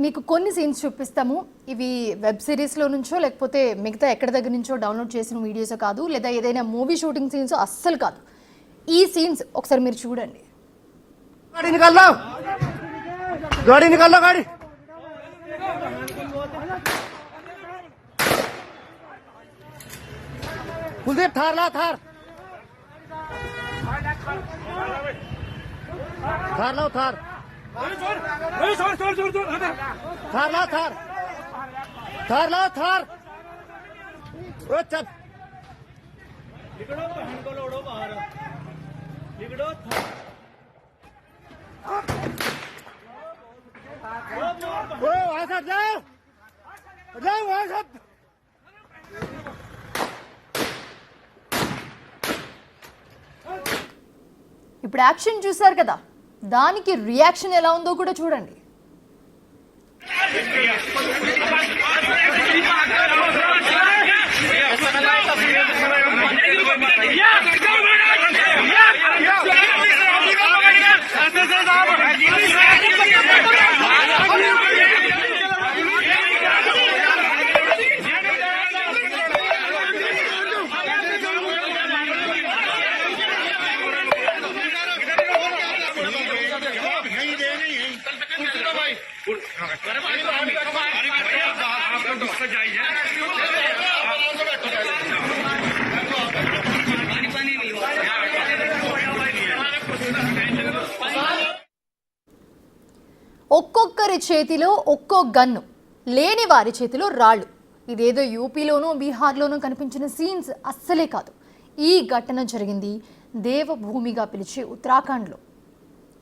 మీకు కొన్ని సీన్స్ చూపిస్తాము. ఇవి వెబ్ సిరీస్లో నుంచో లేకపోతే మిగతా ఎక్కడి దగ్గర నుంచో డౌన్లోడ్ చేసిన వీడియోస్ కాదు, లేదా ఏదైనా మూవీ షూటింగ్ సీన్స్ అస్సలు కాదు. ఈ సీన్స్ ఒకసారి మీరు చూడండి. कुलदीप थार ला थार थार लाओ थार थार ला थार थार लाओ थार चल वहां से जाओ जाओ वहां से ఇప్పుడు యాక్షన్ చూశారు కదా, దానికి రియాక్షన్ ఎలా ఉందో కూడా చూడండి. ఒక్కొక్కరి చేతిలో ఒక్కో గన్ను, లేని వారి చేతిలో రాళ్ళు. ఇదేదో యూపీలోనూ బీహార్లోనూ కనిపించిన సీన్స్ అస్సలే కాదు. ఈ ఘటన జరిగింది దేవభూమిగా పిలిచే ఉత్తరాఖండ్లో.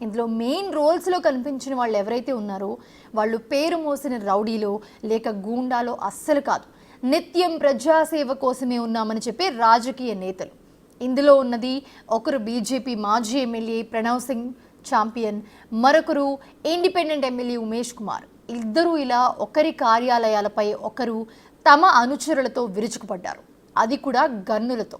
ఇందులో మెయిన్ రోల్స్లో కనిపించిన వాళ్ళు ఎవరైతే ఉన్నారో వాళ్ళు పేరు మోసిన రౌడీలో లేక గూండాలో అస్సలు కాదు. నిత్యం ప్రజాసేవ కోసమే ఉన్నామని చెప్పే రాజకీయ నేతలు. ఇందులో ఉన్నది ఒకరు బీజేపీ మాజీ ఎమ్మెల్యే ప్రణవ్ సింగ్ ఛాంపియన్, మరొకరు ఇండిపెండెంట్ ఎమ్మెల్యే ఉమేష్ కుమార్. ఇద్దరూ ఇలా ఒకరి కార్యాలయాలపై ఒకరు తమ అనుచరులతో విరుచుకుపడ్డారు, అది కూడా గన్నులతో.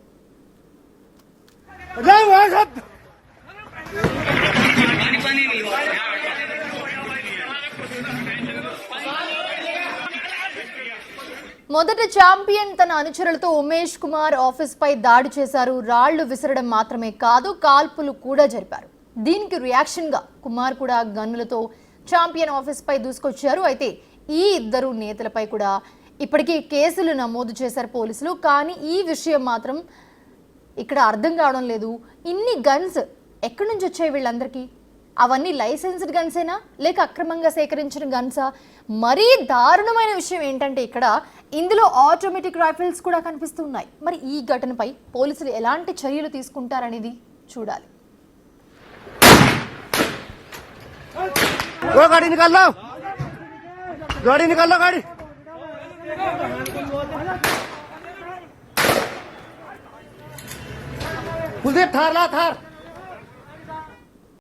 మొదట ఛాంపియన్ తన అనుచరులతో ఉమేష్ కుమార్ ఆఫీస్ పై దాడి చేశారు. రాళ్లు విసరడం మాత్రమే కాదు, కాల్పులు కూడా జరిపారు. దీనికి రియాక్షన్ గా కుమార్ కూడా గన్నులతో ఛాంపియన్ ఆఫీస్ పై దూసుకొచ్చారు. అయితే ఈ ఇద్దరు నేతలపై కూడా ఇప్పటికీ కేసులు నమోదు చేశారు పోలీసులు. కానీ ఈ విషయం మాత్రం ఇక్కడ అర్థం కావడం లేదు. ఇన్ని గన్స్ ఎక్కడి నుంచి వచ్చాయి వీళ్ళందరికీ? అవన్నీ లైసెన్స్డ్ గన్సేనా లేక అక్రమంగా సేకరించిన గన్సా? మరీ దారుణమైన విషయం ఏంటంటే ఇక్కడ ఇందులో ఆటోమేటిక్ రైఫిల్స్ కూడా కనిపిస్తున్నాయి. మరి ఈ ఘటనపై పోలీసులు ఎలాంటి చర్యలు తీసుకుంటారనేది చూడాలి. गाड़ी निकाल लो, गाड़ी निकाल लो, गाड़ी कुलदीप थार ला थार